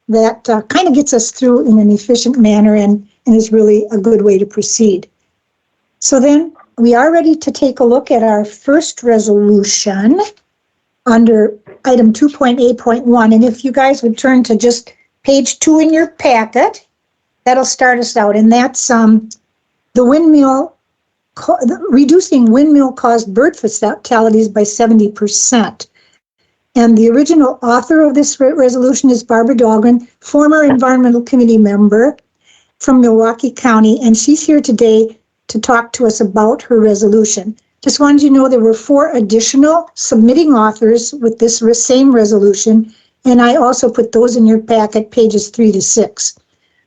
that kind of gets us through in an efficient manner and is really a good way to proceed. So then we are ready to take a look at our first resolution under item 2.8.1. And if you guys would turn to just page 2 in your packet, that'll start us out. And that's reducing windmill-caused bird fatalities by 70%. And the original author of this resolution is Barbara Dahlgren, former Environmental Committee member from Milwaukee County, and she's here today to talk to us about her resolution. Just wanted you to know there were 4 additional submitting authors with this same resolution, and I also put those in your packet, pages 3 to 6.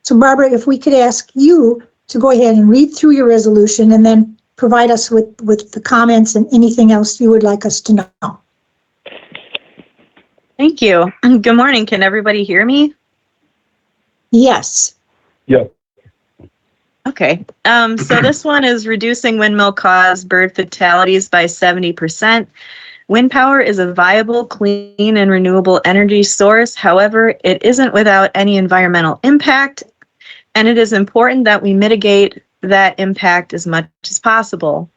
So Barbara, if we could ask you to go ahead and read through your resolution and then provide us with the comments and anything else you would like us to know. Thank you. Good morning. Can everybody hear me? Yes. Yeah. Okay. So this one is reducing windmill-caused bird fatalities by 70%. Wind power is a viable, clean, and renewable energy source. However, it isn't without any environmental impact, and it is important that we mitigate that impact as much as possible.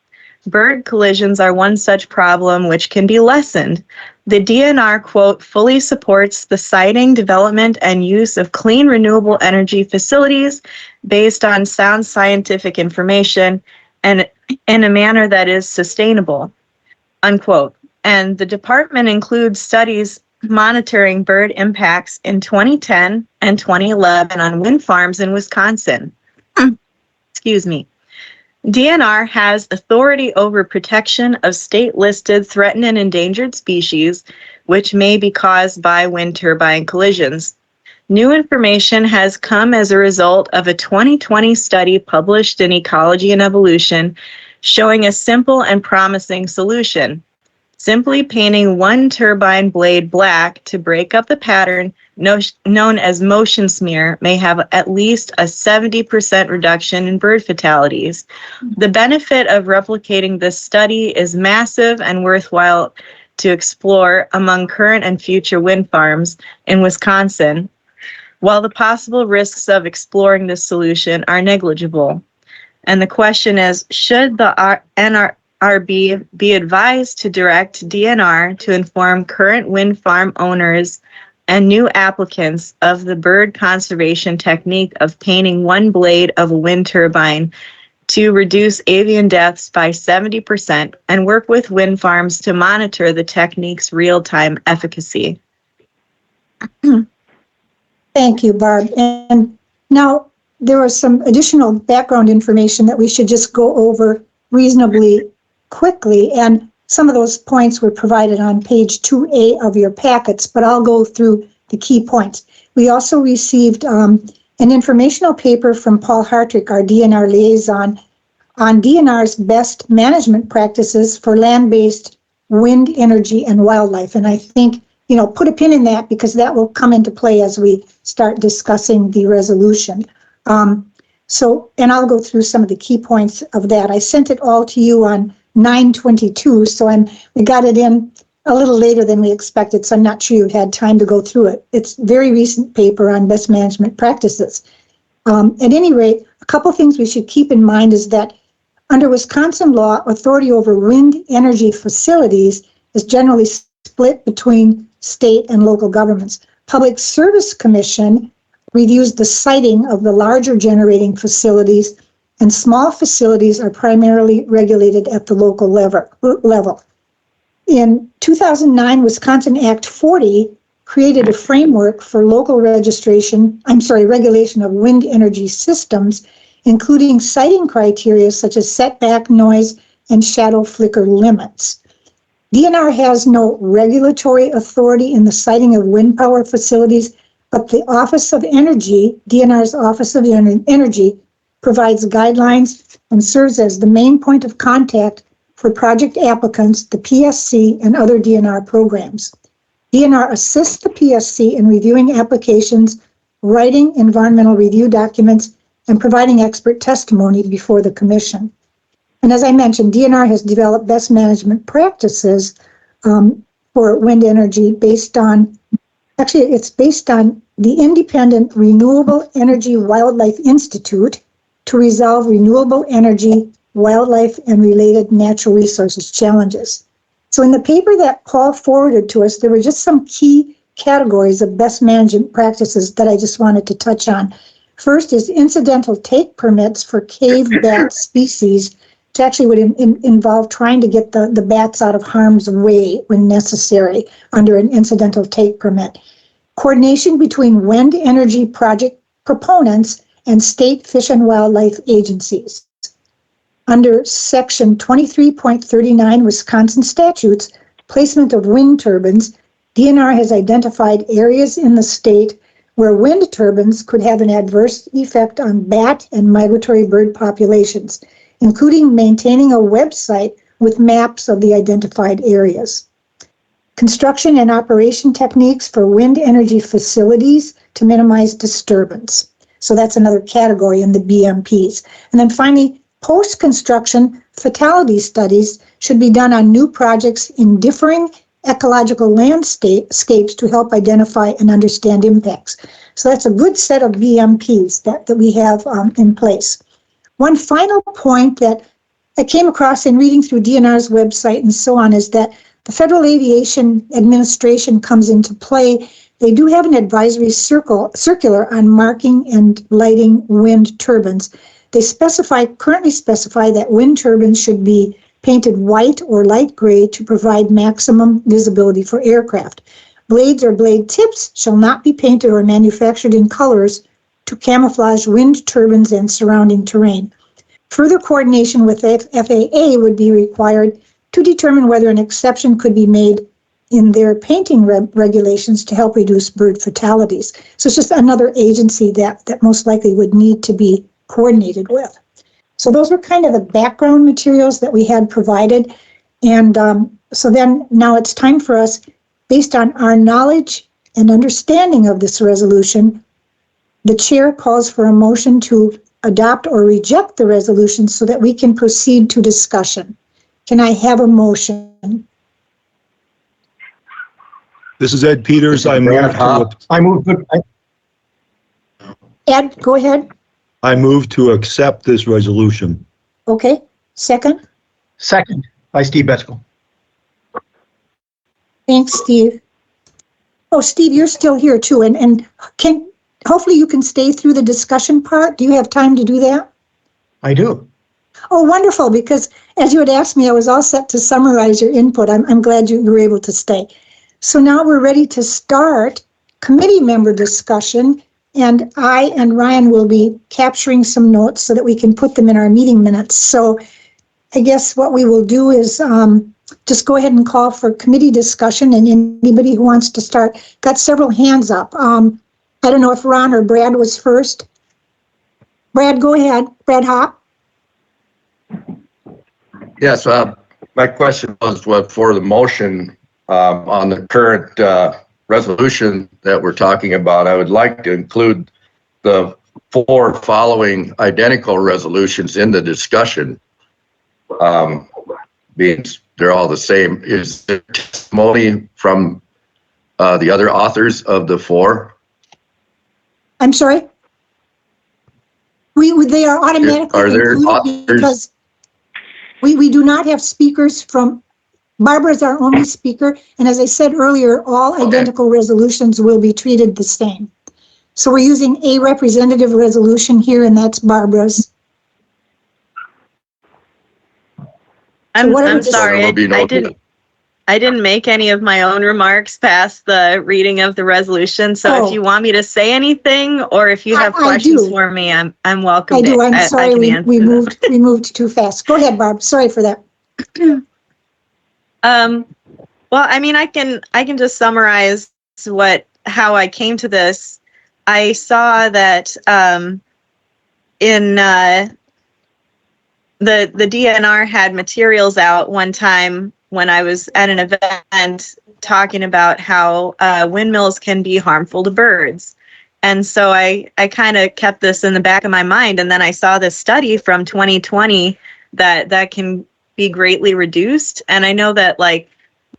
Bird collisions are one such problem which can be lessened. The DNR, quote, fully supports the siting, development, and use of clean renewable energy facilities based on sound scientific information and in a manner that is sustainable, unquote. And the department includes studies monitoring bird impacts in 2010 and 2011 on wind farms in Wisconsin. Excuse me. DNR has authority over protection of state-listed threatened and endangered species, which may be caused by wind turbine collisions. New information has come as a result of a 2020 study published in Ecology and Evolution showing a simple and promising solution. Simply painting one turbine blade black to break up the pattern known as motion smear may have at least a 70% reduction in bird fatalities. The benefit of replicating this study is massive and worthwhile to explore among current and future wind farms in Wisconsin, while the possible risks of exploring this solution are negligible. And the question is, should the NRB be advised to direct DNR to inform current wind farm owners and new applicants of the bird conservation technique of painting one blade of a wind turbine to reduce avian deaths by 70% and work with wind farms to monitor the technique's real-time efficacy? Thank you, Barb. And now there was some additional background information that we should just go over reasonably quickly, and some of those points were provided on page 2A of your packets, but I'll go through the key points. We also received an informational paper from Paul Hartrick, our DNR liaison, on DNR's best management practices for land-based wind energy and wildlife. And I think, put a pin in that because that will come into play as we start discussing the resolution. And I'll go through some of the key points of that. I sent it all to you on 9/22, so we got it in a little later than we expected, so I'm not sure you had time to go through it. It's a very recent paper on best management practices. At any rate, a couple things we should keep in mind is that under Wisconsin law, authority over wind energy facilities is generally split between state and local governments. Public Service Commission reviews the siting of the larger generating facilities, and small facilities are primarily regulated at the local level. In 2009, Wisconsin Act 40 created a framework for local regulation of wind energy systems, including siting criteria such as setback, noise, and shadow flicker limits. DNR has no regulatory authority in the siting of wind power facilities, but the Office of Energy, DNR's Office of Energy, provides guidelines and serves as the main point of contact for project applicants, the PSC, and other DNR programs. DNR assists the PSC in reviewing applications, writing environmental review documents, and providing expert testimony before the Commission. And as I mentioned, DNR has developed best management practices for wind energy it's based on the Independent Renewable Energy Wildlife Institute to resolve renewable energy, wildlife, and related natural resources challenges. So in the paper that Paul forwarded to us, there were just some key categories of best management practices that I just wanted to touch on. First is incidental take permits for cave bat species, which actually would involve trying to get the bats out of harm's way when necessary under an incidental take permit. Coordination between wind energy project proponents and state fish and wildlife agencies. Under Section 23.39 Wisconsin statutes, placement of wind turbines, DNR has identified areas in the state where wind turbines could have an adverse effect on bat and migratory bird populations, including maintaining a website with maps of the identified areas. Construction and operation techniques for wind energy facilities to minimize disturbance. So that's another category in the BMPs. And then finally, post-construction fatality studies should be done on new projects in differing ecological landscapes to help identify and understand impacts. So that's a good set of BMPs that we have in place. One final point that I came across in reading through DNR's website and so on is that the Federal Aviation Administration comes into play. They do have an advisory circular on marking and lighting wind turbines. They currently specify that wind turbines should be painted white or light gray to provide maximum visibility for aircraft. Blades or blade tips shall not be painted or manufactured in colors to camouflage wind turbines and surrounding terrain. Further coordination with FAA would be required to determine whether an exception could be made in their painting regulations to help reduce bird fatalities. So it's just another agency that most likely would need to be coordinated with. So those were kind of the background materials that we had provided. And so then now it's time for us, based on our knowledge and understanding of this resolution, the chair calls for a motion to adopt or reject the resolution so that we can proceed to discussion. Can I have a motion? This is Ed Peters. I move Ed, go ahead. I move to accept this resolution. Okay, second? Second, by Steve Betchel. Thanks, Steve. Oh, Steve, you're still here too, and hopefully you can stay through the discussion part. Do you have time to do that? I do. Oh, wonderful, because as you had asked me, I was all set to summarize your input. I'm glad you were able to stay. So now we're ready to start committee member discussion, and I and Ryan will be capturing some notes so that we can put them in our meeting minutes. So I guess what we will do is just go ahead and call for committee discussion, and anybody who wants to start. Got several hands up. I don't know if Ron or Brad was first. Brad, go ahead. Brad Hopp. Yes, my question was for the motion on the current resolution that we're talking about. I would like to include the 4 following identical resolutions in the discussion, being they're all the same. Is there testimony from the other authors of the 4? I'm sorry? They are automatically Are there included authors? Because we do not have speakers from, Barbara is our only speaker, and as I said earlier, all identical resolutions will be treated the same. So we're using a representative resolution here, and that's Barbara's. I'm sorry, I didn't make any of my own remarks past the reading of the resolution. So if you want me to say anything, or if you have questions for me, I'm welcome. I do. I'm sorry we moved too fast. Go ahead, Barb. Sorry for that. Well, I mean, I can just summarize how I came to this. I saw that in the DNR had materials out one time when I was at an event talking about how windmills can be harmful to birds. And so I kind of kept this in the back of my mind. And then I saw this study from 2020 that can be greatly reduced. And I know that like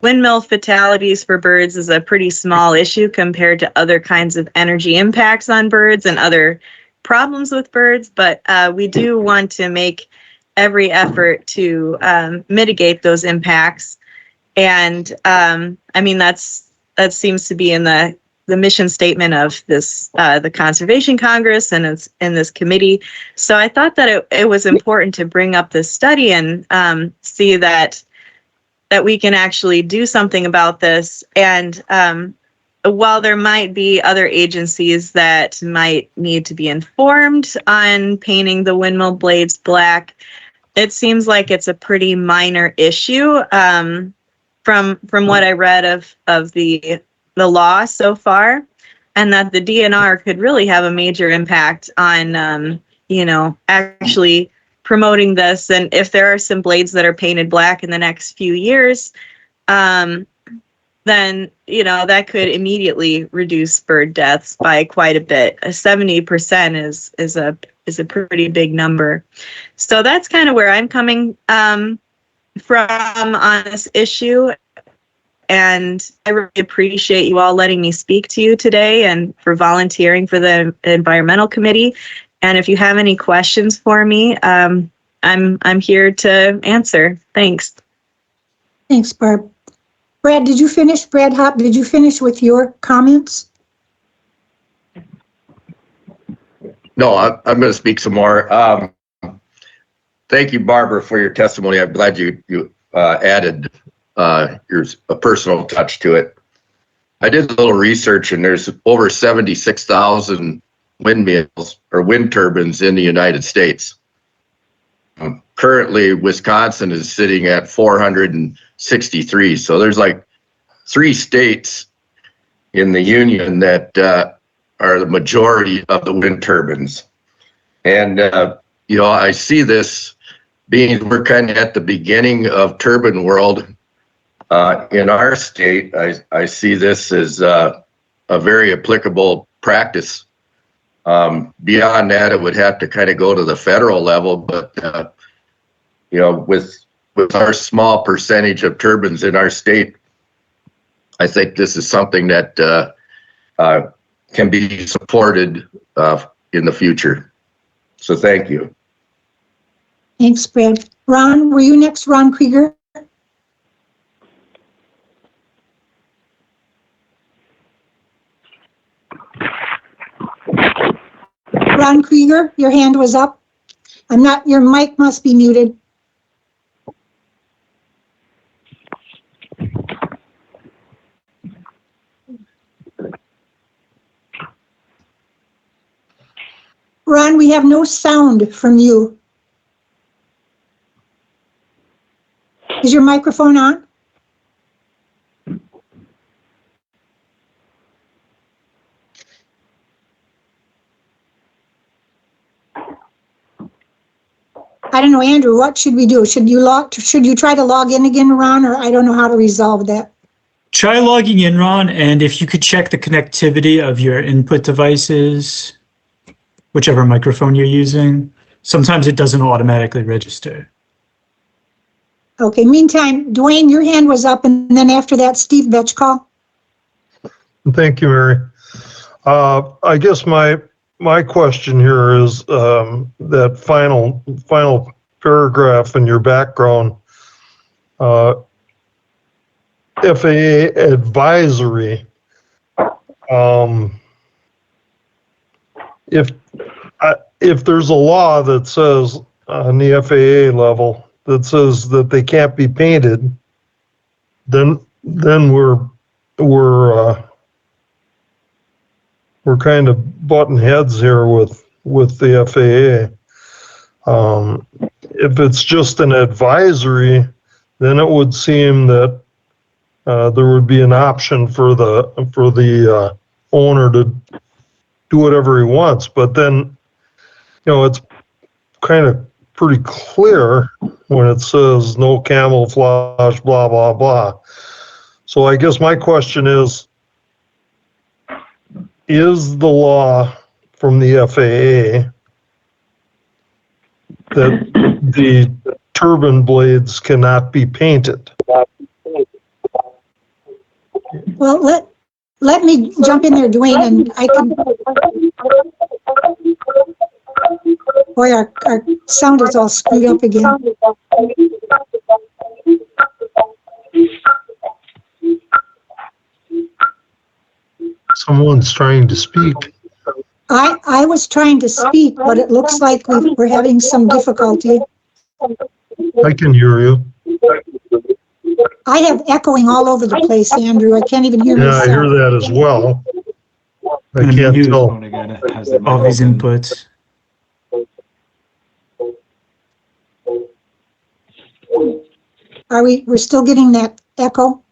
windmill fatalities for birds is a pretty small issue compared to other kinds of energy impacts on birds and other problems with birds, but we do want to make every effort to mitigate those impacts. And I mean, that seems to be in the mission statement of this the Conservation Congress, and it's in this committee. So I thought that it was important to bring up this study and see that we can actually do something about this. And while there might be other agencies that might need to be informed on painting the windmill blades black, it seems like it's a pretty minor issue from what I read of the law so far, and that the DNR could really have a major impact on actually promoting this. And if there are some blades that are painted black in the next few years, then that could immediately reduce bird deaths by quite a bit. 70% is a pretty big number. So that's kind of where I'm coming from on this issue. And I really appreciate you all letting me speak to you today and for volunteering for the Environmental Committee. And if you have any questions for me, I'm here to answer. Thanks. Thanks, Barb. Brad, did you finish? Brad Hopp, did you finish with your comments? No, I'm going to speak some more. Thank you, Barbara, for your testimony. I'm glad you added a personal touch to it. I did a little research, and there's over 76,000 windmills or wind turbines in the United States. Currently, Wisconsin is sitting at 463. So there's like 3 states in the union that are the majority of the wind turbines. And, I see this being, we're kind of at the beginning of turbine world in our state. I see this as a very applicable practice. Beyond that, it would have to kind of go to the federal level, but with our small percentage of turbines in our state, I think this is something that can be supported in the future. So thank you. Thanks, Brad. Ron, were you next? Ron Krieger? Ron Krieger, your hand was up. Your mic must be muted. Ron, we have no sound from you. Is your microphone on? I don't know, Andrew, what should we do? Should you try to log in again, Ron, or I don't know how to resolve that? Try logging in, Ron, and if you could check the connectivity of your input devices, whichever microphone you're using. Sometimes it doesn't automatically register. Okay, meantime, Dwayne, your hand was up, and then after that, Steve Vetchcall. Thank you, Mary. I guess my question here is that final paragraph in your background, FAA advisory. If there's a law that says on the FAA level that says that they can't be painted, then we're kind of butting heads here with the FAA. If it's just an advisory, then it would seem that there would be an option for the owner to do whatever he wants. But then, it's kind of pretty clear when it says no camouflage, blah, blah, blah. So I guess my question is the law from the FAA that the turbine blades cannot be painted? Well, let me jump in there, Dwayne, and I can. Boy, our sound is all screwed up again. Someone's trying to speak. I was trying to speak, but it looks like we're having some difficulty. I can hear you. I have echoing all over the place, Andrew. I can't even hear Yeah, I hear myself. that as well. I I'm gonna can't mute tell. all these inputs. We're still getting that echo?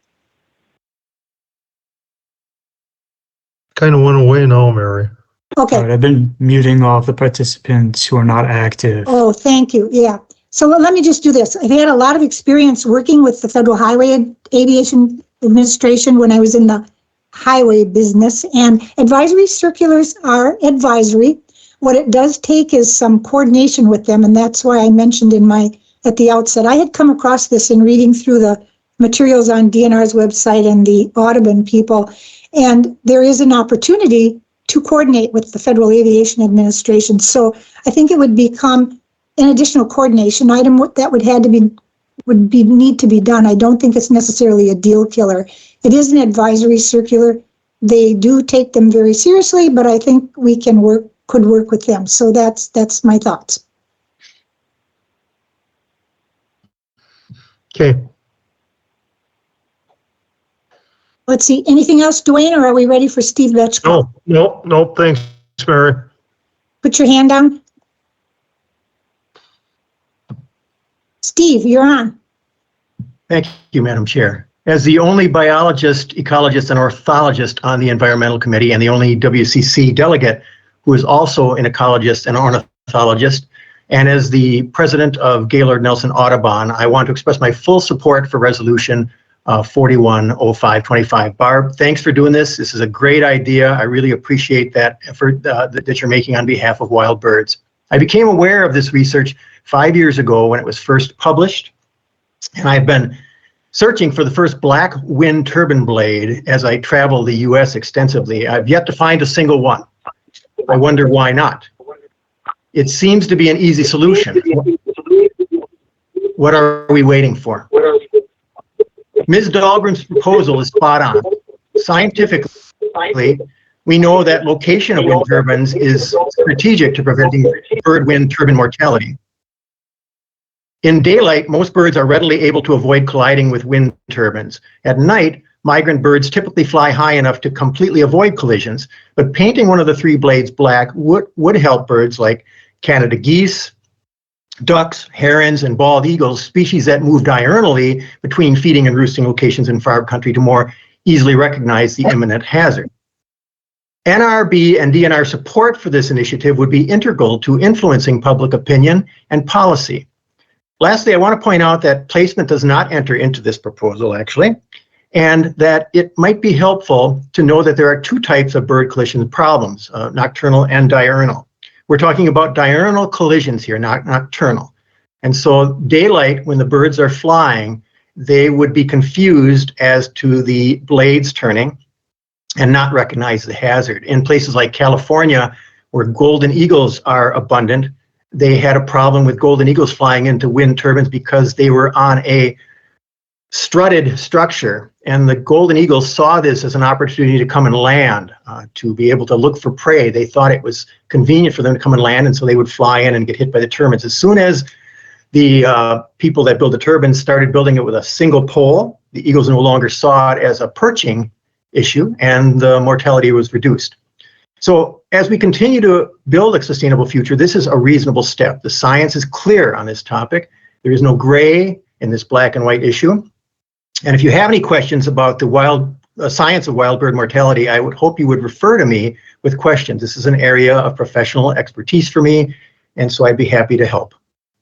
Kind of went away now, Mary. All Okay. right, I've been muting all of the participants who are not active. Oh, thank you. Yeah. So let me just do this. I've had a lot of experience working with the Federal Highway Aviation Administration when I was in the highway business, and advisory circulars are advisory. What it does take is some coordination with them, and that's why I mentioned at the outset, I had come across this in reading through the materials on DNR's website and the Audubon people, and there is an opportunity to coordinate with the Federal Aviation Administration. So I think it would become an additional coordination item that would need to be done. I don't think it's necessarily a deal killer. It is an advisory circular. They do take them very seriously, but I think we could work with them. So that's my thoughts. Okay. Let's see, anything else, Dwayne, or are we ready for Steve Vetchko? No, thanks, Mary. Put your hand down. Steve, you're on. Thank you, Madam Chair. As the only biologist, ecologist, and ornithologist on the Environmental Committee and the only WCC delegate who is also an ecologist and ornithologist, and as the president of Gaylord Nelson Audubon, I want to express my full support for Resolution 410525. Barb, thanks for doing this. This is a great idea. I really appreciate that effort that you're making on behalf of wild birds. I became aware of this research 5 years ago when it was first published, and I've been searching for the first black wind turbine blade as I travel the U.S. extensively. I've yet to find a single one. I wonder why not. It seems to be an easy solution. What are we waiting for? Ms. Dahlgren's proposal is spot on. Scientifically, we know that location of wind turbines is strategic to preventing bird wind turbine mortality. In daylight, most birds are readily able to avoid colliding with wind turbines. At night, migrant birds typically fly high enough to completely avoid collisions, but painting one of the three blades black would help birds like Canada geese, ducks, herons, and bald eagles, species that move diurnally between feeding and roosting locations in far country, to more easily recognize the imminent hazard. NRB and DNR support for this initiative would be integral to influencing public opinion and policy. Lastly, I want to point out that placement does not enter into this proposal, actually, and that it might be helpful to know that there are two types of bird collision problems, nocturnal and diurnal. We're talking about diurnal collisions here, not nocturnal. And so daylight, when the birds are flying, they would be confused as to the blades turning and not recognize the hazard. In places like California, where golden eagles are abundant, they had a problem with golden eagles flying into wind turbines because they were on a strutted structure, and the golden eagles saw this as an opportunity to come and land, to be able to look for prey. They thought it was convenient for them to come and land, and so they would fly in and get hit by the turbines. As soon as the people that build the turbines started building it with a single pole, the eagles no longer saw it as a perching issue, and the mortality was reduced. So as we continue to build a sustainable future, this is a reasonable step. The science is clear on this topic. There is no gray in this black and white issue. And if you have any questions about the science of wild bird mortality, I would hope you would refer to me with questions. This is an area of professional expertise for me, and so I'd be happy to help.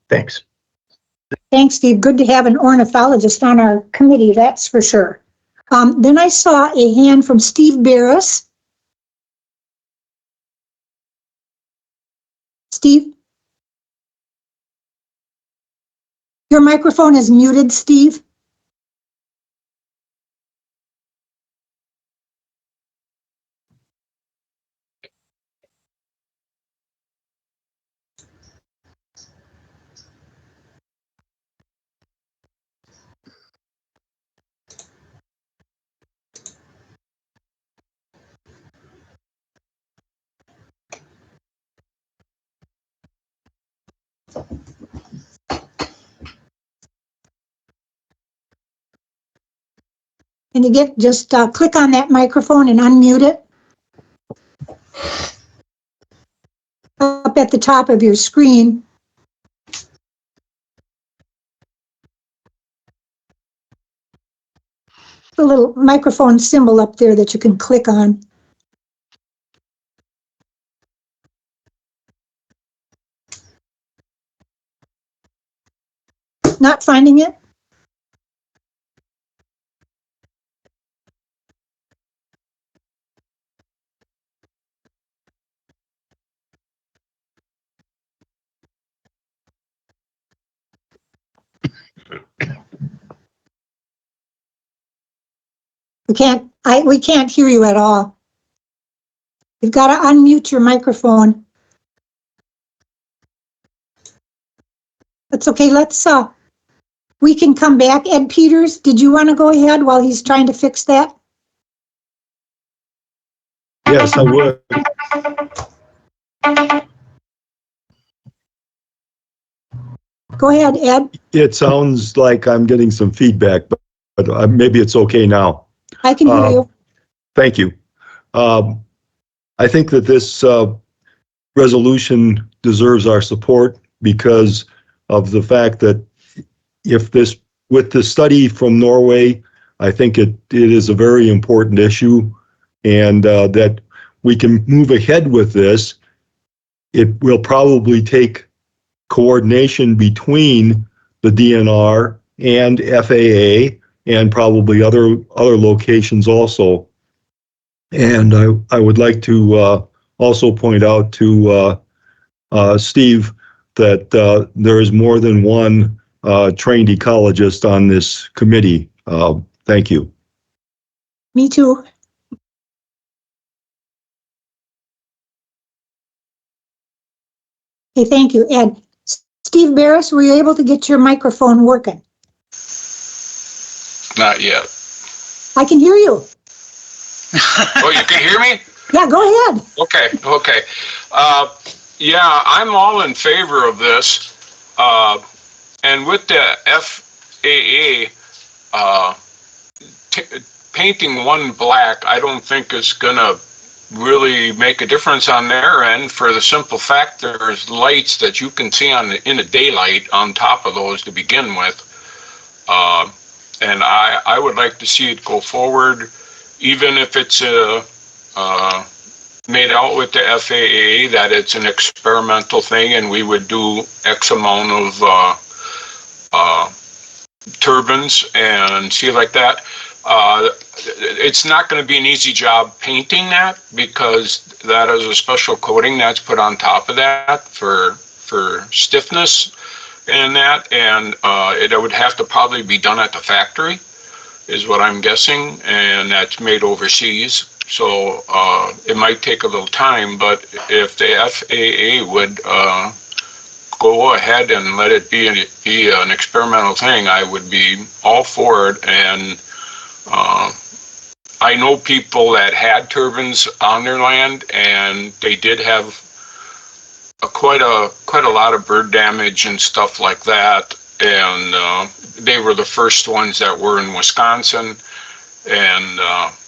Thanks. Thanks, Steve. Good to have an ornithologist on our committee, that's for sure. Then I saw a hand from Steve Barris. Steve? Your microphone is muted, Steve. And you just click on that microphone and unmute it. Up at the top of your screen. The little microphone symbol up there that you can click on. Not finding it? We can't hear you at all. You've got to unmute your microphone. That's okay. We can come back. Ed Peters, did you want to go ahead while he's trying to fix that? Yes, I would. Go ahead, Ed. It sounds like I'm getting some feedback, but maybe it's okay now. I can hear you. Thank you. I think that this resolution deserves our support because of the fact that with the study from Norway, I think it is a very important issue, and that we can move ahead with this. It will probably take coordination between the DNR and FAA and probably other locations also. And I would like to also point out to Steve that there is more than one trained ecologist on this committee. Thank you. Me too. Okay, thank you, Ed. Steve Barris, were you able to get your microphone working? Not yet. I can hear you. Oh, you can hear me? Yeah, go ahead. Okay. Yeah, I'm all in favor of this. And with the FAA, painting one black, I don't think is gonna really make a difference on their end, for the simple fact there's lights that you can see in the daylight on top of those to begin with. And I would like to see it go forward, even if it's made out with the FAA that it's an experimental thing and we would do X amount of turbines and see like that. It's not going to be an easy job painting that, because that is a special coating that's put on top of that for stiffness and that, and it would have to probably be done at the factory, is what I'm guessing, and that's made overseas. So it might take a little time, but if the FAA would go ahead and let it be an experimental thing, I would be all for it. And I know people that had turbines on their land, and they did have quite a lot of bird damage and stuff like that. And they were the first ones that were in Wisconsin and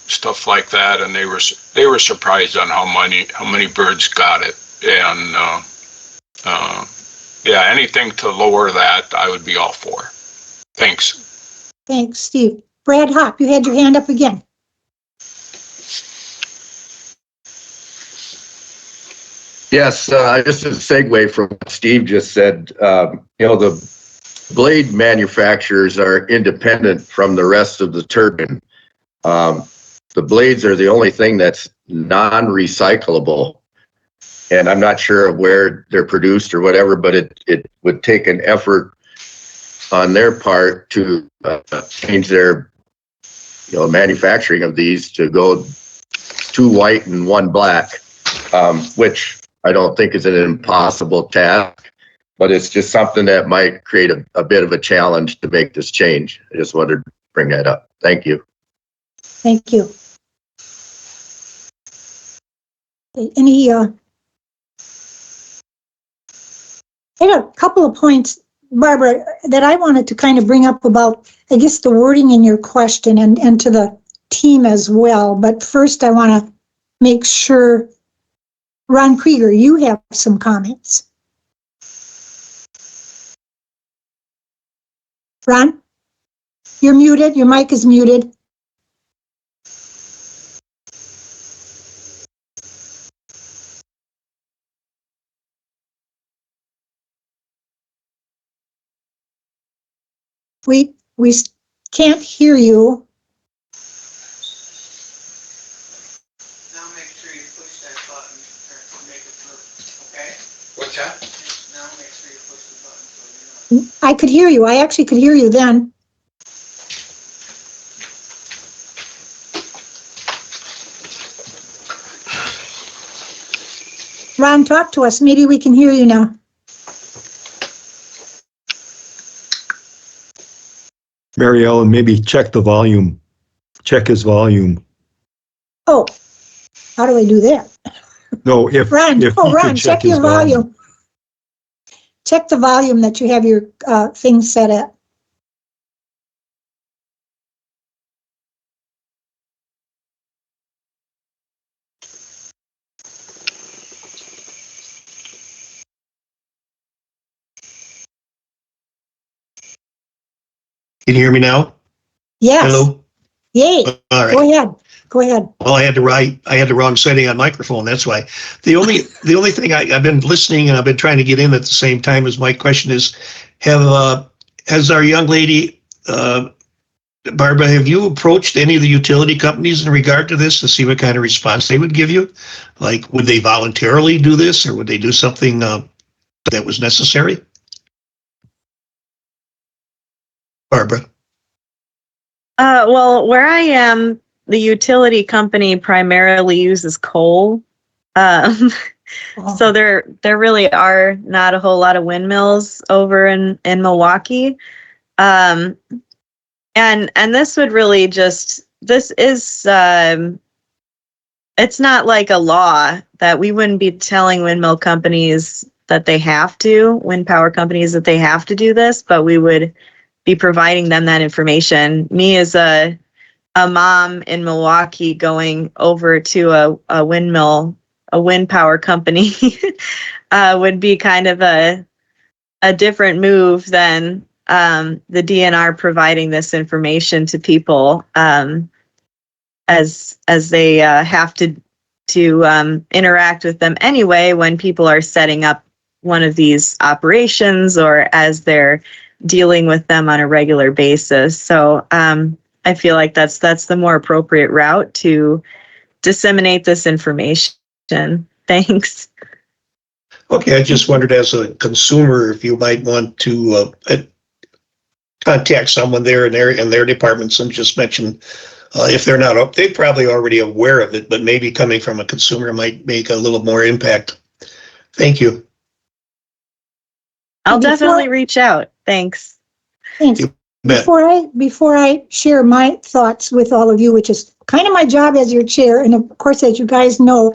stuff like that. And they were surprised on how many birds got it. And yeah, anything to lower that, I would be all for. Thanks. Thanks, Steve. Brad Hopp, you had your hand up again. Yes, just a segue from what Steve just said, the blade manufacturers are independent from the rest of the turbine. The blades are the only thing that's non-recyclable, and I'm not sure of where they're produced or whatever, but it would take an effort on their part to change their manufacturing of these to go 2 white and 1 black, which I don't think is an impossible task, but it's just something that might create a bit of a challenge to make this change. I just wanted to bring that up. Thank you. Thank you. Any I had a couple of points, Barbara, that I wanted to kind of bring up about, I guess, the wording in your question and to the team as well. But first, I want to make sure, Ron Krieger, you have some comments. Ron, you're muted. Your mic is muted. We can't hear you. Now make sure you push that button to make it move, okay? What's that? Now make sure you push the button so you're not. I could hear you. I actually could hear you then. Ron, talk to us. Maybe we can hear you now. Mary Ellen, maybe check the volume. Check his volume. Oh, how do I do that? No, if Ron, if oh, he Ron, could check his your volume. Check the volume that you have your thing set at. Can you hear me now? Yes. Hello? Yay. All right. Go ahead. Go ahead. Well, I had the wrong setting on microphone. That's why. The only thing I've been listening and I've been trying to get in at the same time as my question is, has our young lady, Barbara, have you approached any of the utility companies in regard to this to see what kind of response they would give you? Like, would they voluntarily do this or would they do something that was necessary? Barbara. Well, where I am, the utility company primarily uses coal. So there really are not a whole lot of windmills over in Milwaukee. And this would really it's not like a law that we wouldn't be telling windmill companies that they have to, wind power companies that they have to do this, but we would be providing them that information. Me as a mom in Milwaukee going over to a windmill, a wind power company would be kind of a different move than the DNR providing this information to people as they have to interact with them anyway when people are setting up one of these operations or as they're dealing with them on a regular basis. So I feel like that's the more appropriate route to disseminate this information. Thanks. Okay, I just wondered as a consumer if you might want to contact someone there in their departments and just mention if they're not up, they're probably already aware of it, but maybe coming from a consumer might make a little more impact. Thank you. I'll definitely reach out. Thanks. Thanks. Before I share my thoughts with all of you, which is kind of my job as your chair, and of course, as you guys know,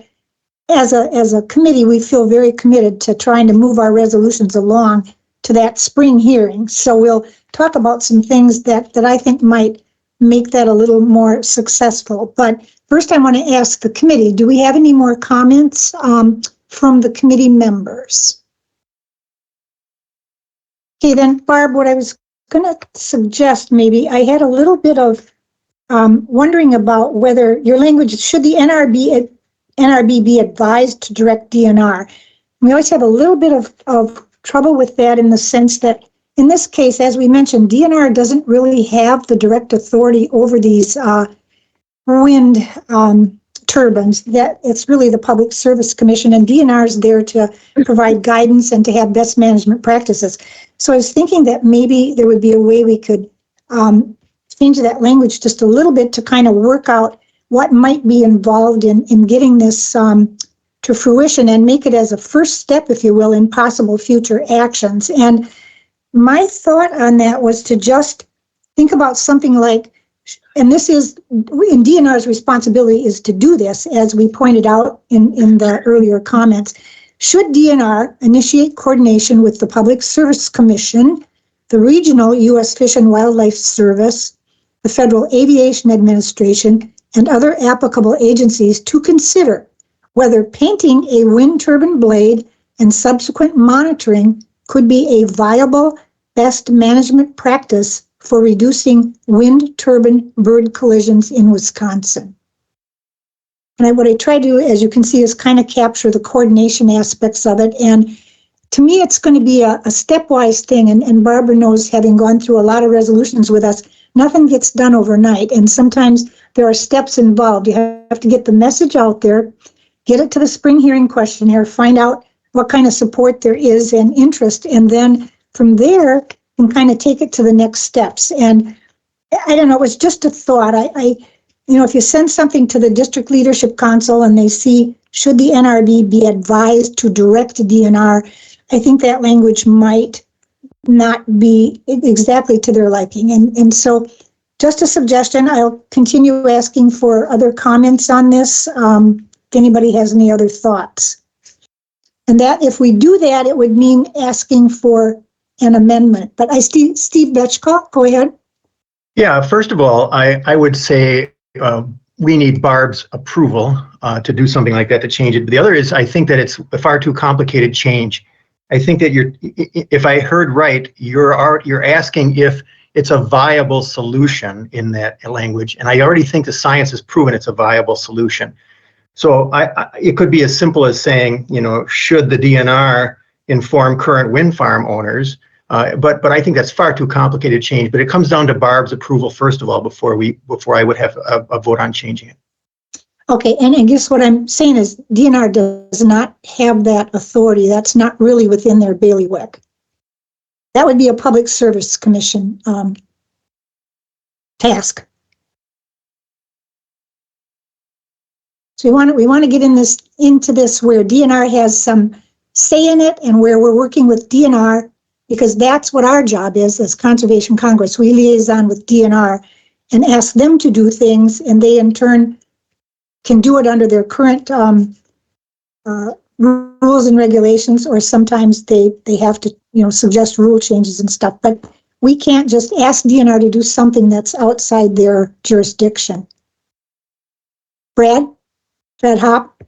as a committee, we feel very committed to trying to move our resolutions along to that spring hearing. So we'll talk about some things that I think might make that a little more successful. But first, I want to ask the committee, do we have any more comments from the committee members? Okay, then, Barb, what I was going to suggest, maybe, I had a little bit of wondering about whether your language, should the NRB be advised to direct DNR? We always have a little bit of trouble with that in the sense that, in this case, as we mentioned, DNR doesn't really have the direct authority over these wind turbines. That it's really the Public Service Commission, and DNR is there to provide guidance and to have best management practices. So I was thinking that maybe there would be a way we could change that language just a little bit to kind of work out what might be involved in getting this to fruition and make it as a first step, if you will, in possible future actions. And my thought on that was to just think about something like, and this is, in DNR's responsibility is to do this, as we pointed out in the earlier comments, should DNR initiate coordination with the Public Service Commission, the regional U.S. Fish and Wildlife Service, the Federal Aviation Administration, and other applicable agencies to consider whether painting a wind turbine blade and subsequent monitoring could be a viable best management practice for reducing wind turbine bird collisions in Wisconsin. And what I try to do, as you can see, is kind of capture the coordination aspects of it. And to me, it's going to be a stepwise thing. And Barbara knows, having gone through a lot of resolutions with us, nothing gets done overnight. And sometimes there are steps involved. You have to get the message out there, get it to the spring hearing questionnaire, find out what kind of support there is and interest. And then from there, you can kind of take it to the next steps. And I don't know, it was just a thought. If you send something to the District Leadership Council and they see, should the NRB be advised to direct DNR, I think that language might not be exactly to their liking. And so just a suggestion, I'll continue asking for other comments on this, if anybody has any other thoughts. And that if we do that, it would mean asking for an amendment. But Steve Betchko, go ahead. Yeah, first of all, I would say we need Barb's approval to do something like that, to change it. But the other is, I think that it's a far too complicated change. I think that if I heard right, you're asking if it's a viable solution in that language. And I already think the science has proven it's a viable solution. So it could be as simple as saying, should the DNR inform current wind farm owners? But I think that's far too complicated change. But it comes down to Barb's approval, first of all, before I would have a vote on changing it. Okay, and I guess what I'm saying is DNR does not have that authority. That's not really within their bailiwick. That would be a Public Service Commission task. So we want to get into this where DNR has some say in it and where we're working with DNR, because that's what our job is as Conservation Congress. We liaison with DNR and ask them to do things, and they in turn can do it under their current rules and regulations, or sometimes they have to suggest rule changes and stuff. But we can't just ask DNR to do something that's outside their jurisdiction. Brad Hopp?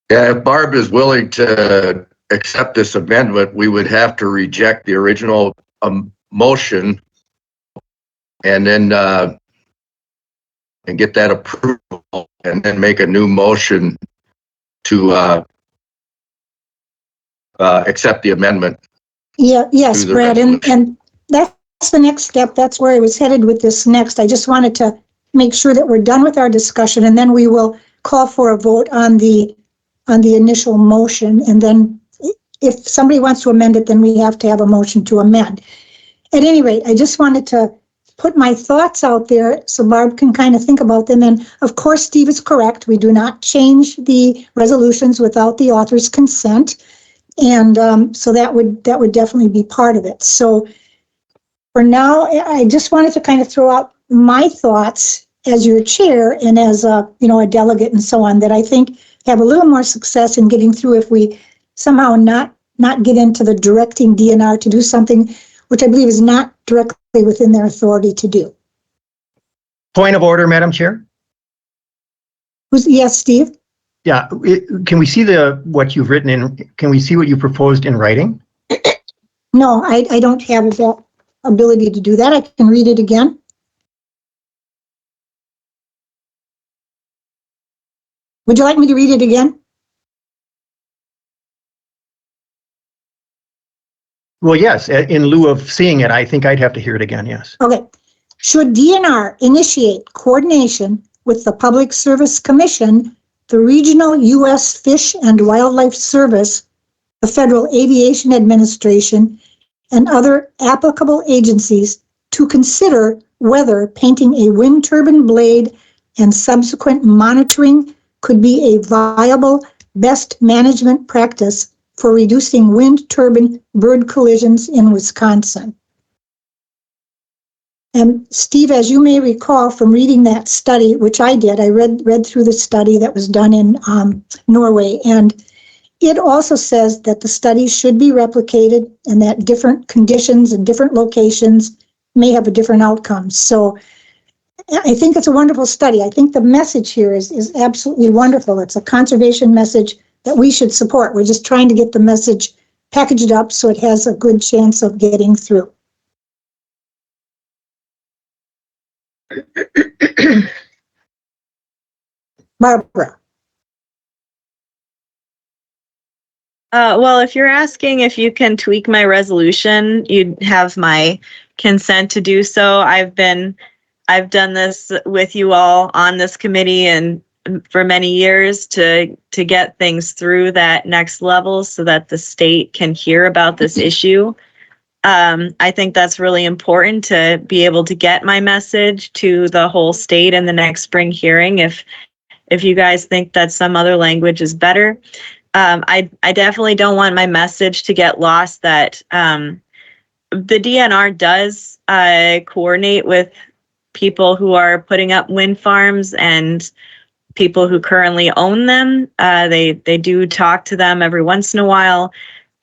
Yeah, if Barb is willing to accept this amendment, we would have to reject the original motion and then and get that approval, and then make a new motion to accept the amendment. Yes, Brad, and that's the next step. That's where I was headed with this next. I just wanted to make sure that we're done with our discussion, and then we will call for a vote on the initial motion. And then if somebody wants to amend it, then we have to have a motion to amend. At any rate, I just wanted to put my thoughts out there so Barb can kind of think about them. And of course, Steve is correct. We do not change the resolutions without the author's consent. And so that would definitely be part of it. So for now, I just wanted to kind of throw out my thoughts as your chair and as a delegate and so on, that I think have a little more success in getting through if we somehow not get into the directing DNR to do something which I believe is not directly within their authority to do. Point of order, Madam Chair? Yes, Steve? Yeah, can we see what you've written in, can we see what you proposed in writing? No, I don't have that ability to do that. I can read it again. Would you like me to read it again? Well, yes, in lieu of seeing it, I think I'd have to hear it again, yes. Okay. Should DNR initiate coordination with the Public Service Commission, the regional U.S. Fish and Wildlife Service, the Federal Aviation Administration, and other applicable agencies to consider whether painting a wind turbine blade and subsequent monitoring could be a viable best management practice for reducing wind turbine bird collisions in Wisconsin. And Steve, as you may recall from reading that study, which I did, I read through the study that was done in Norway, and it also says that the study should be replicated and that different conditions and different locations may have a different outcome. So I think it's a wonderful study. I think the message here is absolutely wonderful. It's a conservation message that we should support. We're just trying to get the message packaged up so it has a good chance of getting through. Barbara. Well, if you're asking if you can tweak my resolution, you'd have my consent to do so. I've done this with you all on this committee and for many years to get things through that next level so that the state can hear about this issue. I think that's really important to be able to get my message to the whole state in the next spring hearing. If you guys think that some other language is better, I definitely don't want my message to get lost that the DNR does coordinate with people who are putting up wind farms and people who currently own them. They do talk to them every once in a while.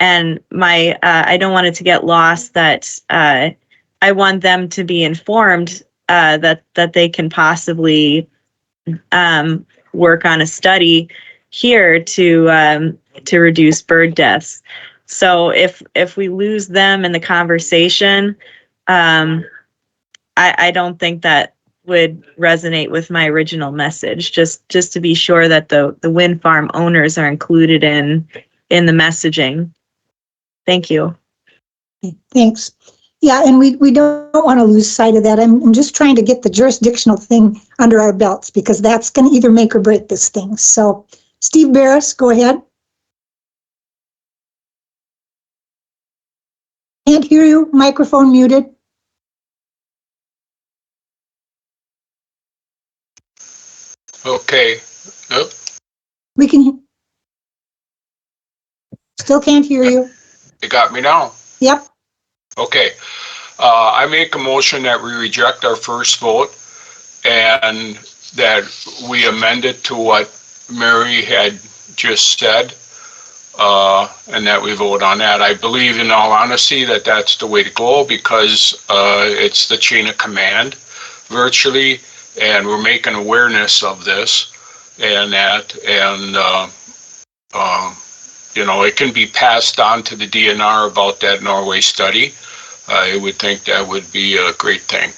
And I don't want it to get lost that I want them to be informed that they can possibly work on a study here to reduce bird deaths. So if we lose them in the conversation, I don't think that would resonate with my original message. Just to be sure that the wind farm owners are included in the messaging. Thank you. Thanks. Yeah, and we don't want to lose sight of that. I'm just trying to get the jurisdictional thing under our belts because that's going to either make or break this thing. So, Steve Barris, go ahead. Can't hear you. Microphone muted. Okay. Yep. We can. Still can't hear you. You got me now? Yep. Okay. I make a motion that we reject our first vote and that we amend it to what Mary had just said, and that we vote on that. I believe, in all honesty, that that's the way to go because it's the chain of command virtually, and we're making awareness of this and that, and it can be passed on to the DNR about that Norway study. I would think that would be a great thing.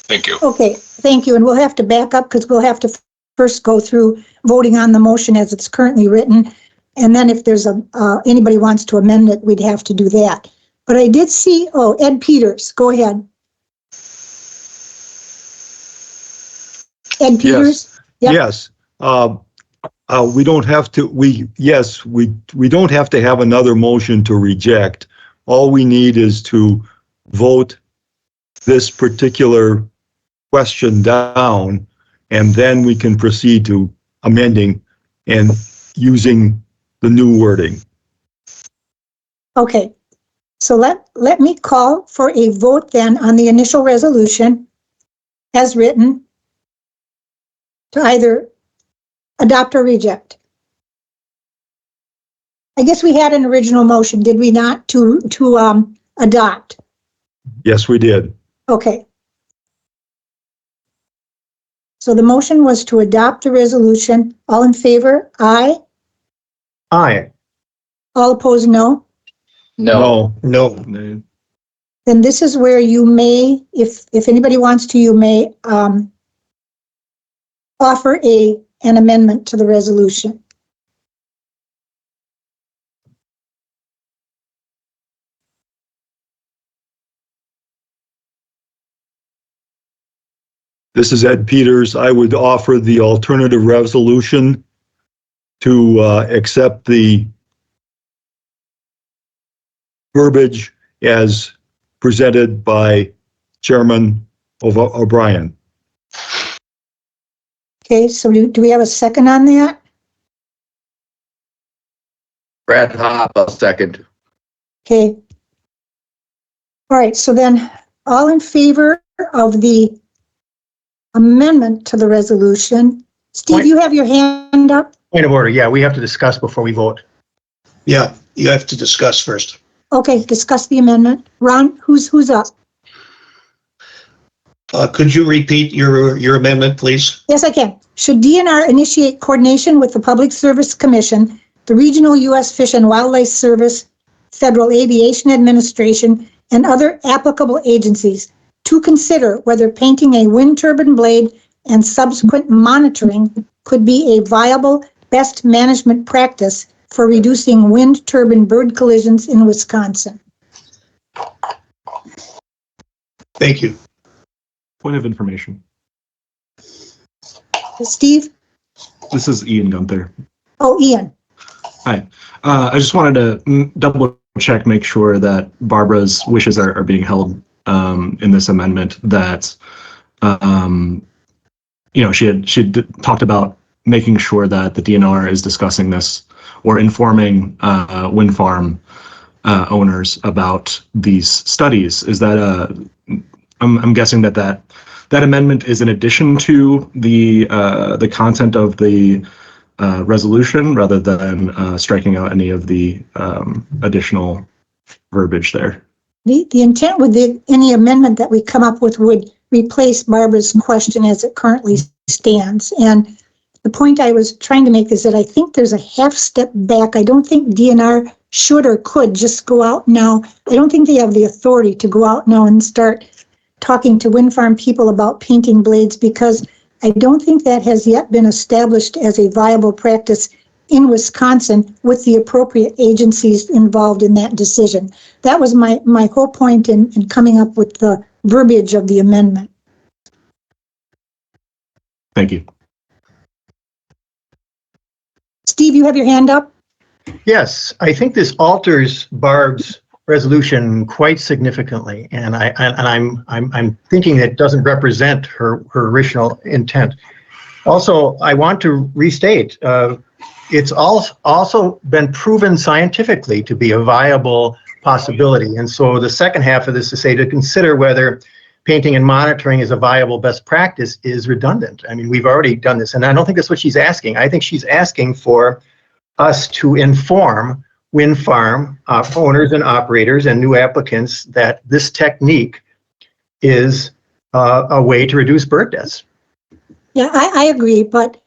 Thank you. Okay, thank you. And we'll have to back up because we'll have to first go through voting on the motion as it's currently written. And then if there's anybody wants to amend it, we'd have to do that. But I did see, Ed Peters, go ahead. Ed Peters? Yep. Yes. We don't have to, we don't have to have another motion to reject. All we need is to vote this particular question down, and then we can proceed to amending and using the new wording. Okay, so let me call for a vote then on the initial resolution as written to either adopt or reject. I guess we had an original motion, did we not, to adopt? Yes, we did. Okay. So the motion was to adopt the resolution. All in favor, aye. Aye. All opposed, no. No. No. Then this is where you may, if anybody wants to, you may offer an amendment to the resolution. This is Ed Peters. I would offer the alternative resolution to accept the verbiage as presented by Chairman O'Brien. Okay, so do we have a second on that? Brad Hopp, a second. Okay. All right, so then all in favor of the amendment to the resolution. Steve, you have your hand up? Point of order. Yeah, we have to discuss before we vote. Yeah, you have to discuss first. Okay, discuss the amendment. Ron, who's up? Could you repeat your amendment, please? Yes, I can. Should DNR initiate coordination with the Public Service Commission, the Regional U.S. Fish and Wildlife Service, Federal Aviation Administration, and other applicable agencies to consider whether painting a wind turbine blade and subsequent monitoring could be a viable best management practice for reducing wind turbine bird collisions in Wisconsin? Thank you. Point of information. Steve? This is Ian Gunther. Oh, Ian. Hi. I just wanted to double check, make sure that Barbara's wishes are being held in this amendment, that she had talked about making sure that the DNR is discussing this or informing wind farm owners about these studies. Is that I'm guessing that amendment is in addition to the content of the resolution, rather than striking out any of the additional verbiage there. The intent with any amendment that we come up with would replace Barbara's question as it currently stands. And the point I was trying to make is that I think there's a half step back. I don't think DNR should or could just go out now. I don't think they have the authority to go out now and start talking to wind farm people about painting blades, because I don't think that has yet been established as a viable practice in Wisconsin with the appropriate agencies involved in that decision. That was my whole point in coming up with the verbiage of the amendment. Thank you. Steve, you have your hand up? Yes, I think this alters Barb's resolution quite significantly, and I'm thinking it doesn't represent her original intent. Also, I want to restate, it's also been proven scientifically to be a viable possibility. And so the second half of this to say to consider whether painting and monitoring is a viable best practice is redundant. I mean, we've already done this, and I don't think that's what she's asking. I think she's asking for us to inform wind farm owners and operators and new applicants that this technique is a way to reduce bird deaths. Yeah, I agree, but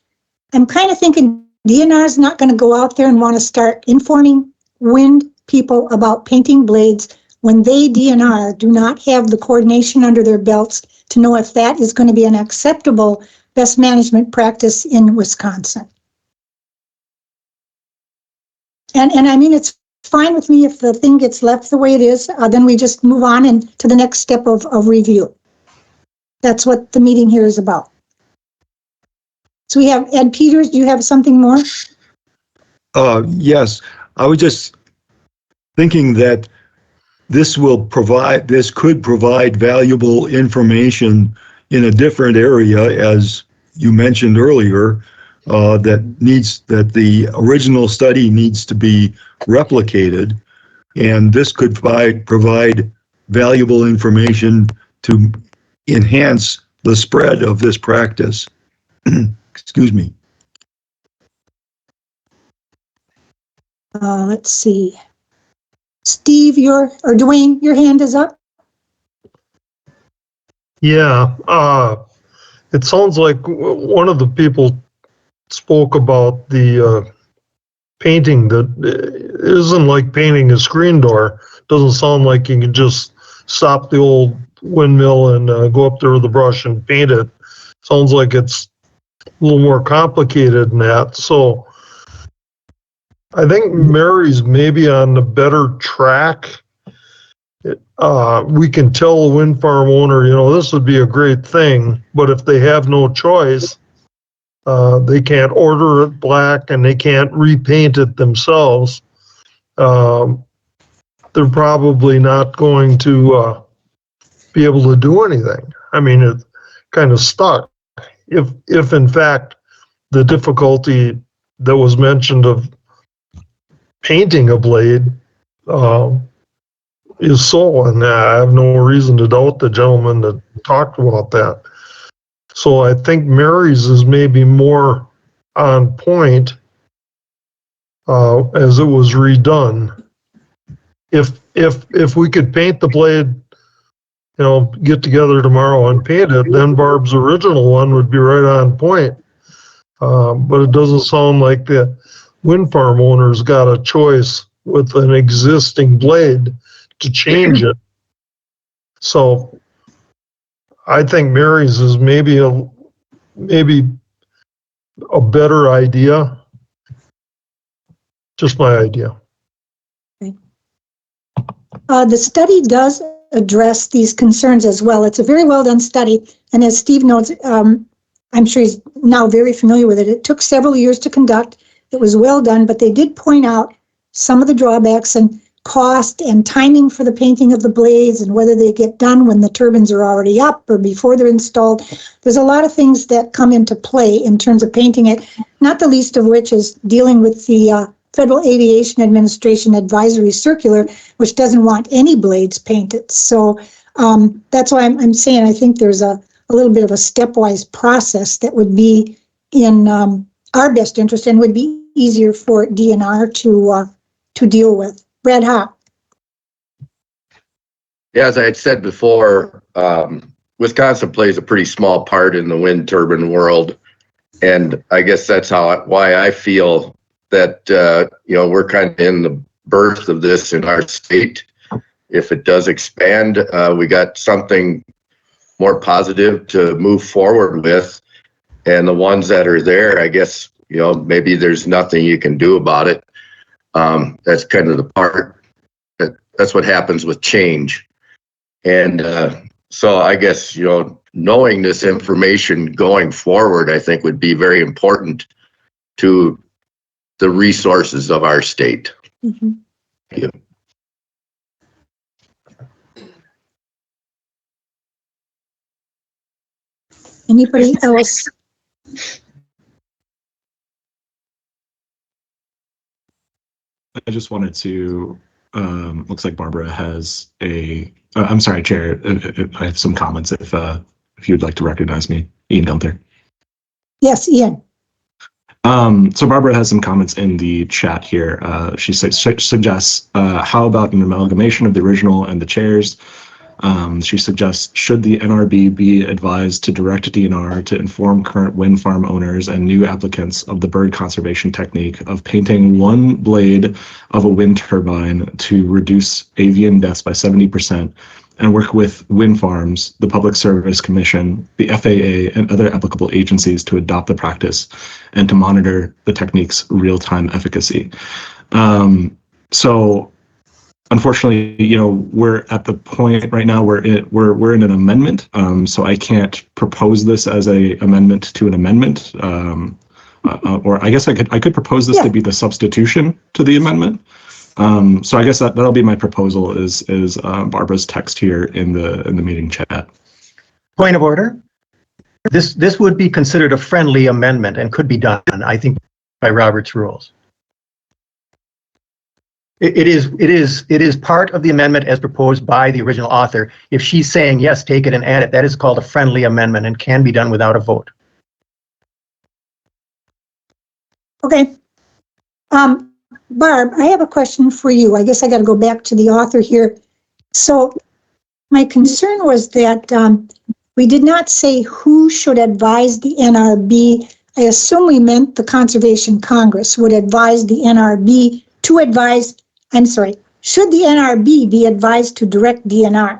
I'm kind of thinking DNR is not going to go out there and want to start informing wind people about painting blades when they, DNR, do not have the coordination under their belts to know if that is going to be an acceptable best management practice in Wisconsin. And I mean, it's fine with me if the thing gets left the way it is, then we just move on and to the next step of review. That's what the meeting here is about. So we have Ed Peters. Do you have something more? Yes, I was just thinking that this could provide valuable information in a different area, as you mentioned earlier, that the original study needs to be replicated, and this could provide valuable information to enhance the spread of this practice. Excuse me. Let's see. Steve, Dwayne, your hand is up. Yeah, it sounds like one of the people spoke about the painting that isn't like painting a screen door. Doesn't sound like you can just stop the old windmill and go up there with the brush and paint it. Sounds like it's a little more complicated than that. So I think Mary's maybe on the better track. We can tell the wind farm owner, this would be a great thing, but if they have no choice, they can't order it black and they can't repaint it themselves. They're probably not going to be able to do anything. I mean, it's kind of stuck. If in fact the difficulty that was mentioned of painting a blade is so, and I have no reason to doubt the gentleman that talked about that. So I think Mary's is maybe more on point as it was redone. If we could paint the blade, get together tomorrow and paint it, then Barb's original one would be right on point. But it doesn't sound like the wind farm owners got a choice with an existing blade to change it. So I think Mary's is maybe a better idea. Just my idea. The study does address these concerns as well. It's a very well done study, and as Steve notes, I'm sure he's now very familiar with it. It took several years to conduct. It was well done, but they did point out some of the drawbacks and cost and timing for the painting of the blades and whether they get done when the turbines are already up or before they're installed. There's a lot of things that come into play in terms of painting it, not the least of which is dealing with the Federal Aviation Administration Advisory Circular, which doesn't want any blades painted. So that's why I'm saying I think there's a little bit of a stepwise process that would be in our best interest and would be easier for DNR to deal with. Brad Hopp. Yeah, as I had said before, Wisconsin plays a pretty small part in the wind turbine world. And I guess that's why I feel that, we're kind of in the birth of this in our state. If it does expand, we got something more positive to move forward with. And the ones that are there, I guess, maybe there's nothing you can do about it. That's kind of the part that's what happens with change. And so I guess, knowing this information going forward, I think would be very important to the resources of our state. Mm-hmm. Thank you. Anybody else? I just wanted to, looks like Barbara has I'm sorry, Chair, I have some comments if you'd like to recognize me. Ian Gunther. Yes, Ian. So Barbara has some comments in the chat here. She suggests, how about an amalgamation of the original and the chairs? She suggests, should the NRB be advised to direct DNR to inform current wind farm owners and new applicants of the bird conservation technique of painting one blade of a wind turbine to reduce avian deaths by 70%, and work with wind farms, the Public Service Commission, the FAA, and other applicable agencies to adopt the practice and to monitor the technique's real-time efficacy. So unfortunately, we're at the point right now where we're in an amendment, so I can't propose this as a amendment to an amendment, or I guess I could propose this to be the substitution to the amendment. So I guess that'll be my proposal is Barbara's text here in the meeting chat. Point of order. This would be considered a friendly amendment and could be done, I think, by Robert's rules. It is part of the amendment as proposed by the original author. If she's saying, yes, take it and add it, that is called a friendly amendment and can be done without a vote. Okay. Barb, I have a question for you. I guess I got to go back to the author here. So my concern was that we did not say who should advise the NRB. I assume we meant the Conservation Congress would advise the NRB to advise. Should the NRB be advised to direct DNR? Are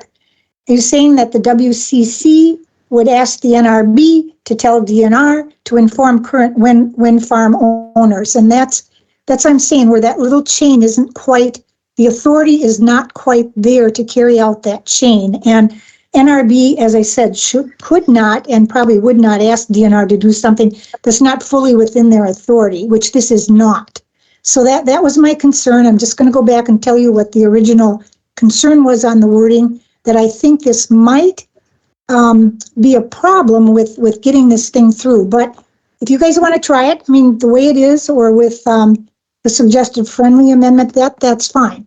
you saying that the WCC would ask the NRB to tell DNR to inform current wind farm owners? And that's what I'm saying, where that little chain isn't quite, the authority is not quite there to carry out that chain. And NRB, as I said, could not and probably would not ask DNR to do something that's not fully within their authority, which this is not. So that was my concern. I'm just going to go back and tell you what the original concern was on the wording, that I think this might be a problem with getting this thing through. But if you guys want to try it, the way it is, or with the suggested friendly amendment, that's fine.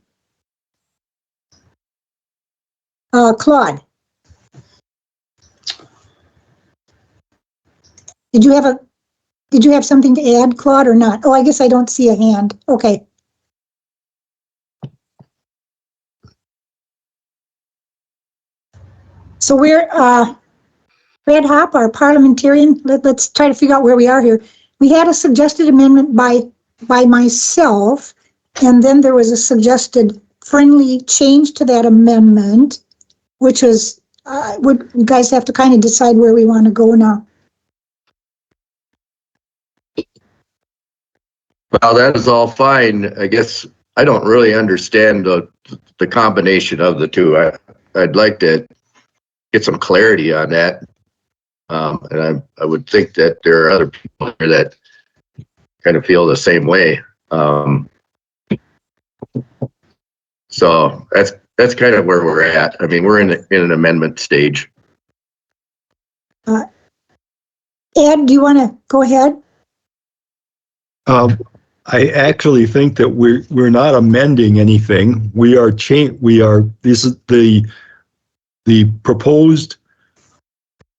Claude? Did you have something to add, Claude, or not? Oh, I guess I don't see a hand. Okay. So we're, Red Hop, our parliamentarian, let's try to figure out where we are here. We had a suggested amendment by myself, and then there was a suggested friendly change to that amendment, which was, you guys have to kind of decide where we want to go now. Well, that is all fine. I guess I don't really understand the combination of the two. I'd like to get some clarity on that. And I would think that there are other people here that kind of feel the same way. So that's kind of where we're at. I mean, we're in an amendment stage. Ed, do you want to go ahead? I actually think that we're not amending anything. This is the proposed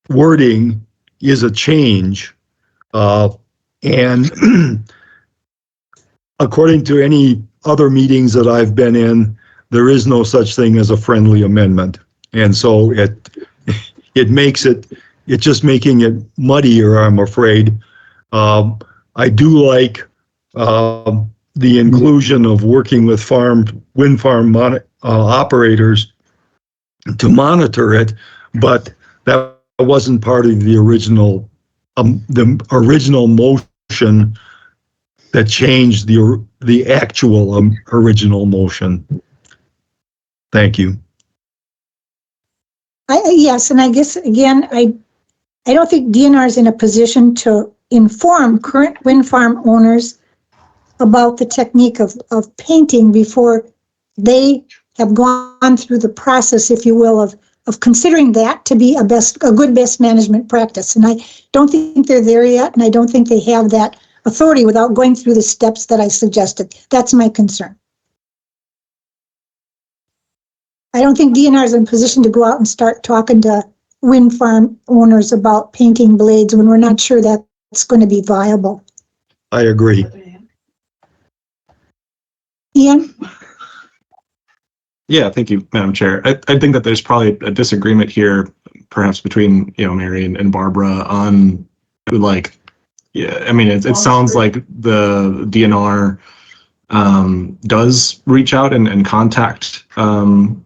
wording is a change, and according to any other meetings that I've been in, there is no such thing as a friendly amendment, and so it makes it's just making it muddier, I'm afraid. I do like the inclusion of working with wind farm operators to monitor it, but that wasn't part of the original motion that changed the actual original motion. Thank you. Yes, and I guess again, I don't think DNR is in a position to inform current wind farm owners about the technique of painting before they have gone through the process, if you will, of considering that to be a good best management practice. And I don't think they're there yet, and I don't think they have that authority without going through the steps that I suggested. That's my concern. I don't think DNR is in a position to go out and start talking to wind farm owners about painting blades when we're not sure that's going to be viable. I agree. Ian? Yeah, thank you, Madam Chair. I think that there's probably a disagreement here, perhaps between Mary and Barbara on like, yeah. I mean, it sounds like the DNR does reach out and contact wind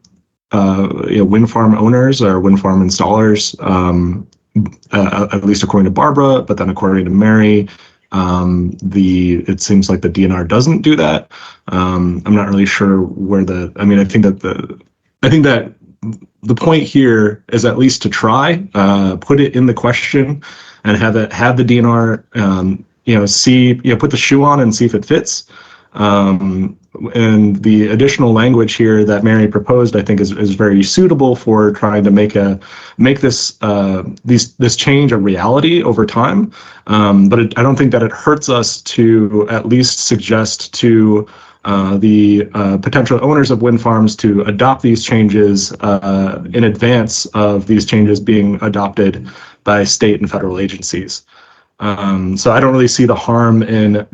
farm owners or wind farm installers, at least according to Barbara, but then according to Mary, it seems like the DNR doesn't do that. I'm not really sure where I think that the point here is at least to try, put it in the question and have the DNR, put the shoe on and see if it fits. And the additional language here that Mary proposed, I think, is very suitable for trying to make this change a reality over time. But I don't think that it hurts us to at least suggest to the potential owners of wind farms to adopt these changes in advance of these changes being adopted by state and federal agencies. So I don't really see the harm in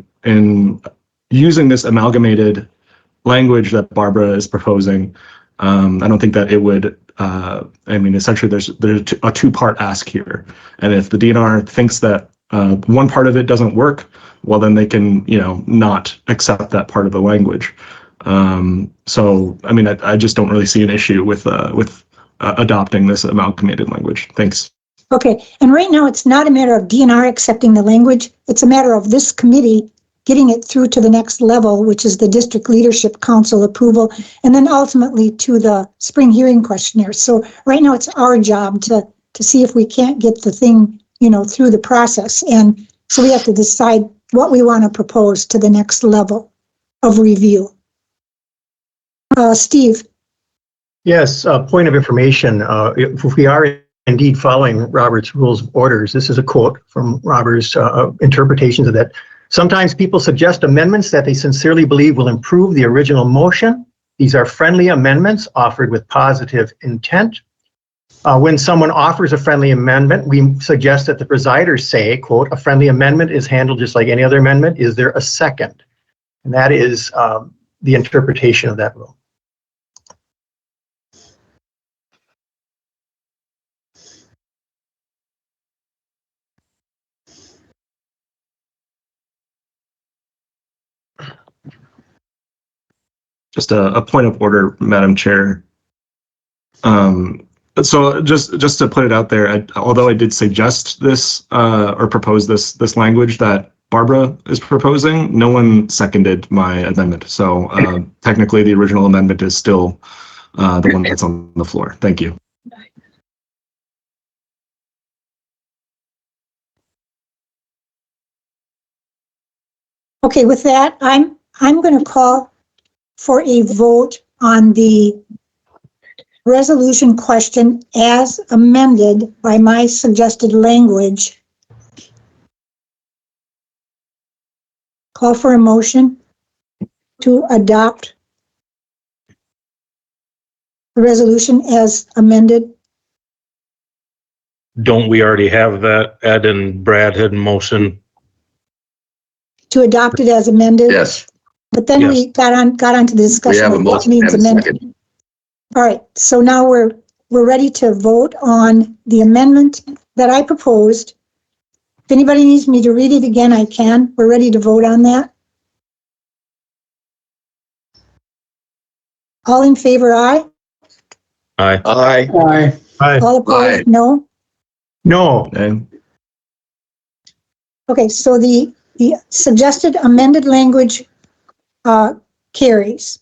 using this amalgamated language that Barbara is proposing. I don't think that it would, essentially there's a two-part ask here. And if the DNR thinks that one part of it doesn't work, well, then they can, not accept that part of the language. So, I just don't really see an issue with adopting this amalgamated language. Thanks. Okay, and right now it's not a matter of DNR accepting the language. It's a matter of this committee getting it through to the next level, which is the District Leadership Council approval, and then ultimately to the spring hearing questionnaire. So right now it's our job to see if we can't get the thing, through the process. And so we have to decide what we want to propose to the next level of review. Steve? Yes, point of information. If we are indeed following Robert's Rules of Orders, this is a quote from Robert's interpretations of that. Sometimes people suggest amendments that they sincerely believe will improve the original motion. These are friendly amendments offered with positive intent. When someone offers a friendly amendment, we suggest that the presiders say, quote, "A friendly amendment is handled just like any other amendment. Is there a second?" And that is the interpretation of that rule. Just a point of order, Madam Chair. So just to put it out there, although I did suggest this or propose this language that Barbara is proposing, no one seconded my amendment. So technically, the original amendment is still the one that's on the floor. Thank you. Okay, with that, I'm going to call for a vote on the resolution question as amended by my suggested language. Call for a motion to adopt the resolution as amended. Don't we already have that? Ed and Brad had motion. To adopt it as amended? Yes, But then we got onto the we discussion have a of what motion means and a amended. second. All right, so now we're ready to vote on the amendment that I proposed. If anybody needs me to read it again, I can. We're ready to vote on that. All in favor, aye. Aye. Aye. Aye. All opposed, no. No. Okay. Okay, so the suggested amended language carries.